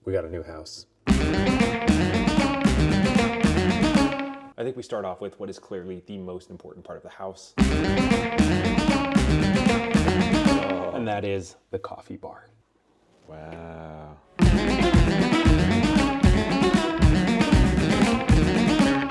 we got a new house. I think we start off with what is clearly the most important part of the house. And that is the coffee bar. Wow.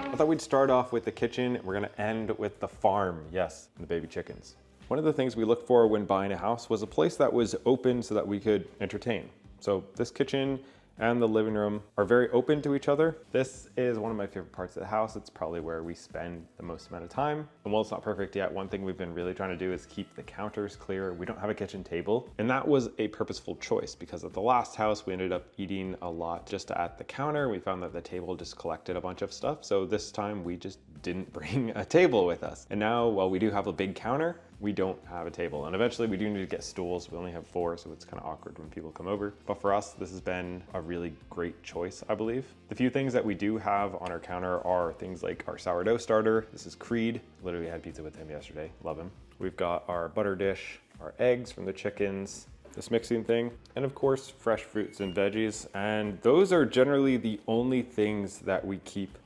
I thought we'd start off with the kitchen. We're gonna end with the farm. Yes, and the baby chickens. One of the things we looked for when buying a house was a place that was open so that we could entertain. So this kitchen and the living room are very open to each other. This is one of my favorite parts of the house. It's probably where we spend the most amount of time. And while it's not perfect yet, one thing we've been really trying to do is keep the counters clear. We don't have a kitchen table. And that was a purposeful choice because at the last house, we ended up eating a lot just at the counter. We found that the table just collected a bunch of stuff. So this time we just didn't bring a table with us. And now, while we do have a big counter, we don't have a table. And eventually we do need to get stools. We only have 4, so it's kind of awkward when people come over. But for us, this has been a really great choice, I believe. The few things that we do have on our counter are things like our sourdough starter. This is Creed. Literally had pizza with him yesterday. Love him. We've got our butter dish, our eggs from the chickens, this mixing thing, and of course, fresh fruits and veggies. And those are generally the only things that we keep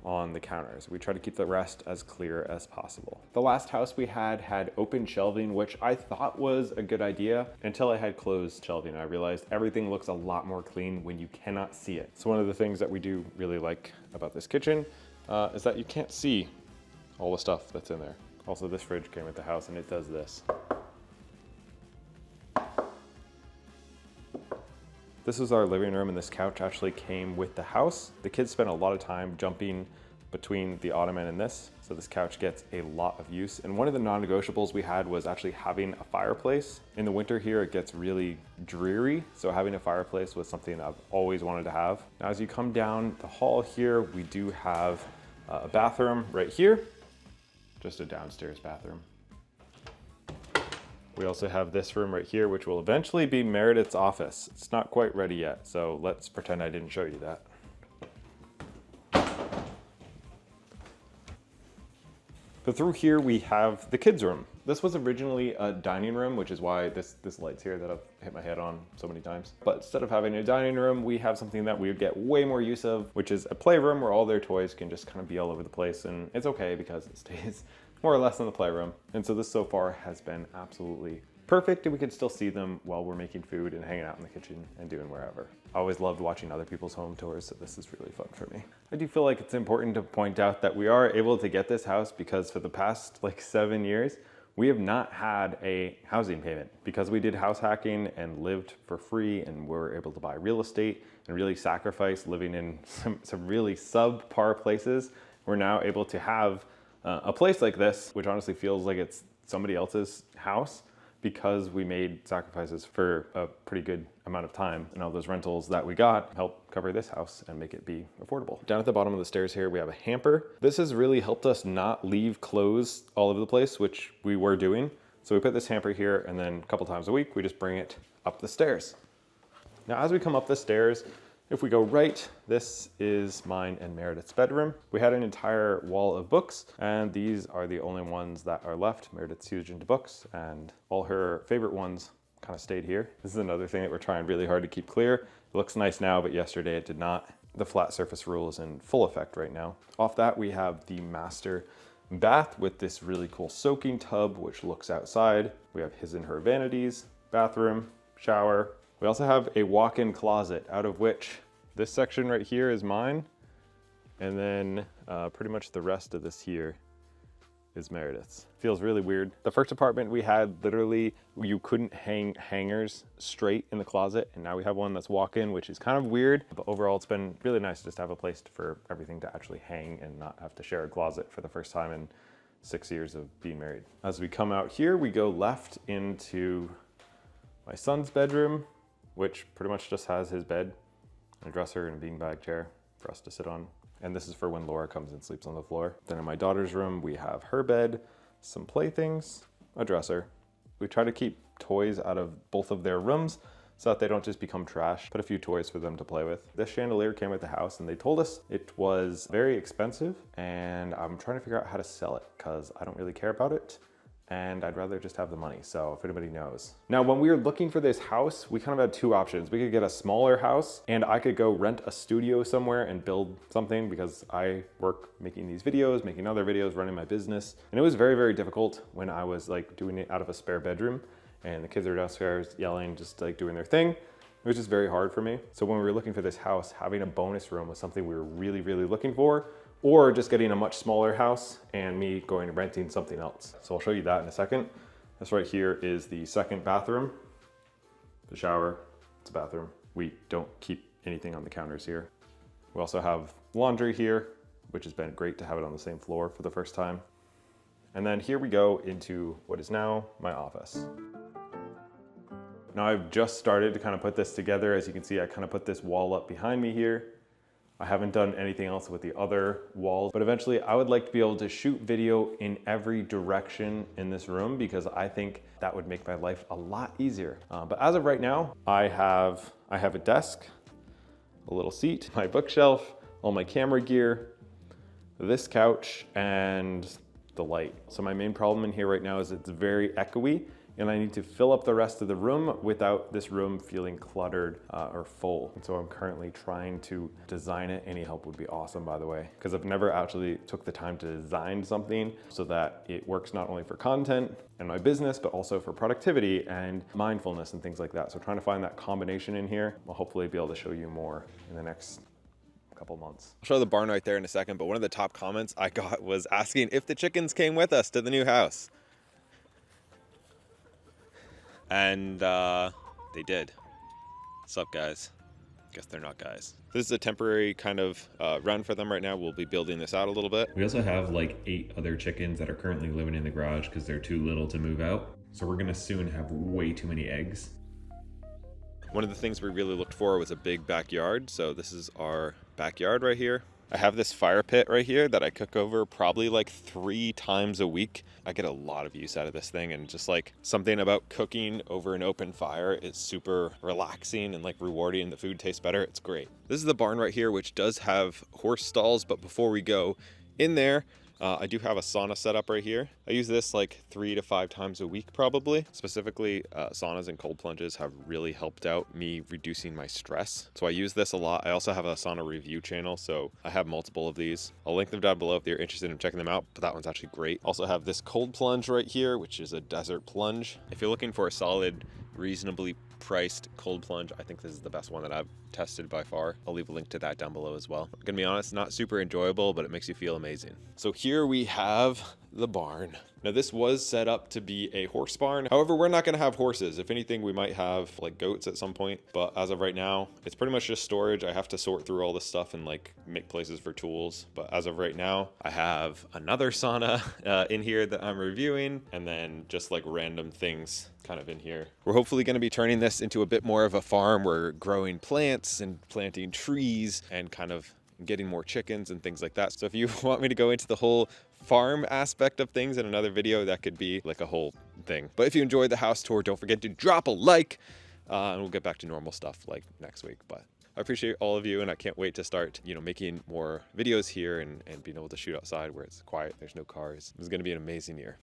on the counters. We try to keep the rest as clear as possible. The last house we had open shelving, which I thought was a good idea until I had closed shelving. I realized everything looks a lot more clean when you cannot see it. So one of the things that we do really like about this kitchen is that you can't see all the stuff that's in there. Also, this fridge came with the house and it does this. This is our living room, and this couch actually came with the house. The kids spent a lot of time jumping between the ottoman and this, so this couch gets a lot of use. And one of the non-negotiables we had was actually having a fireplace. In the winter here, it gets really dreary, so having a fireplace was something I've always wanted to have. Now, as you come down the hall here, we do have a bathroom right here, just a downstairs bathroom. We also have this room right here, which will eventually be Meredith's office. It's not quite ready yet, so let's pretend I didn't show you that. But through here, we have the kids' room. This was originally a dining room, which is why this light's here that I've hit my head on so many times. But instead of having a dining room, we have something that we would get way more use of, which is a playroom where all their toys can just kind of be all over the place. And it's okay because it stays more or less in the playroom. And so this so far has been absolutely perfect, and we can still see them while we're making food and hanging out in the kitchen and doing wherever. I always loved watching other people's home tours, so this is really fun for me. I do feel like it's important to point out that we are able to get this house because for the past like 7 years, we have not had a housing payment because we did house hacking and lived for free, and were able to buy real estate and really sacrifice living in some really subpar places. We're now able to have a place like this, which honestly feels like it's somebody else's house, because we made sacrifices for a pretty good amount of time, and all those rentals that we got help cover this house and make it be affordable. Down at the bottom of the stairs here, we have a hamper. This has really helped us not leave clothes all over the place, which we were doing. So we put this hamper here, and then a couple times a week, we just bring it up the stairs. Now, as we come up the stairs, if we go right, this is mine and Meredith's bedroom. We had an entire wall of books, and these are the only ones that are left. Meredith's huge into books, and all her favorite ones kind of stayed here. This is another thing that we're trying really hard to keep clear. It looks nice now, but yesterday it did not. The flat surface rule is in full effect right now. Off that, we have the master bath with this really cool soaking tub, which looks outside. We have his and her vanities, bathroom, shower. We also have a walk-in closet, out of which this section right here is mine, and then pretty much the rest of this here is Meredith's. Feels really weird. The first apartment we had, literally, you couldn't hang hangers straight in the closet, and now we have one that's walk-in, which is kind of weird, but overall it's been really nice just to have a place for everything to actually hang and not have to share a closet for the first time in 6 years of being married. As we come out here, we go left into my son's bedroom, which pretty much just has his bed, a dresser, and a beanbag chair for us to sit on. And this is for when Laura comes and sleeps on the floor. Then in my daughter's room, we have her bed, some playthings, a dresser. We try to keep toys out of both of their rooms so that they don't just become trash. Put a few toys for them to play with. This chandelier came with the house, and they told us it was very expensive, and I'm trying to figure out how to sell it because I don't really care about it. and I'd rather just have the money. So if anybody knows. Now, when we were looking for this house, we kind of had two options. We could get a smaller house and I could go rent a studio somewhere and build something because I work making these videos, making other videos, running my business. And it was very, very difficult when I was like doing it out of a spare bedroom and the kids are downstairs yelling, just like doing their thing. It was just very hard for me. So when we were looking for this house, having a bonus room was something we were really, really looking for, or just getting a much smaller house and me going and renting something else. So I'll show you that in a second. This right here is the second bathroom, the shower, it's a bathroom. We don't keep anything on the counters here. We also have laundry here, which has been great to have it on the same floor for the first time. And then here we go into what is now my office. Now I've just started to kind of put this together. As you can see, I kind of put this wall up behind me here. I haven't done anything else with the other walls, but eventually I would like to be able to shoot video in every direction in this room because I think that would make my life a lot easier. But as of right now, I have a desk, a little seat, my bookshelf, all my camera gear, this couch, and the light. So my main problem in here right now is it's very echoey, and I need to fill up the rest of the room without this room feeling cluttered or full. And so I'm currently trying to design it. Any help would be awesome, by the way, because I've never actually took the time to design something so that it works not only for content and my business, but also for productivity and mindfulness and things like that. So trying to find that combination in here, I'll hopefully be able to show you more in the next couple months. I'll show the barn right there in a second, but one of the top comments I got was asking if the chickens came with us to the new house. And they did. What's up, guys? Guess they're not guys. This is a temporary kind of run for them right now. We'll be building this out a little bit. We also have like 8 other chickens that are currently living in the garage because they're too little to move out. So we're gonna soon have way too many eggs. One of the things we really looked for was a big backyard. So this is our backyard right here. I have this fire pit right here that I cook over probably like 3 times a week. I get a lot of use out of this thing, and just like something about cooking over an open fire is super relaxing and like rewarding. The food tastes better. It's great. This is the barn right here, which does have horse stalls, but before we go in there, I do have a sauna set up right here. I use this like 3 to 5 times a week probably. Specifically, saunas and cold plunges have really helped out me reducing my stress. So I use this a lot. I also have a sauna review channel, so I have multiple of these. I'll link them down below if you're interested in checking them out, but that one's actually great. Also have this cold plunge right here, which is a desert plunge. If you're looking for a solid, reasonably priced cold plunge, I think this is the best one that I've tested by far. I'll leave a link to that down below as well. I'm gonna be honest, not super enjoyable, but it makes you feel amazing. So here we have the barn. Now this was set up to be a horse barn. However, we're not gonna have horses. If anything, we might have like goats at some point, but as of right now, it's pretty much just storage. I have to sort through all this stuff and like make places for tools. But as of right now, I have another sauna in here that I'm reviewing, and then just like random things kind of in here. We're hopefully gonna be turning this into a bit more of a farm. We're growing plants and planting trees and kind of getting more chickens and things like that. So if you want me to go into the whole farm aspect of things in another video, that could be like a whole thing. But if you enjoyed the house tour, don't forget to drop a like, and we'll get back to normal stuff like next week. But I appreciate all of you, and I can't wait to start, making more videos here and being able to shoot outside where it's quiet, there's no cars. This is gonna be an amazing year.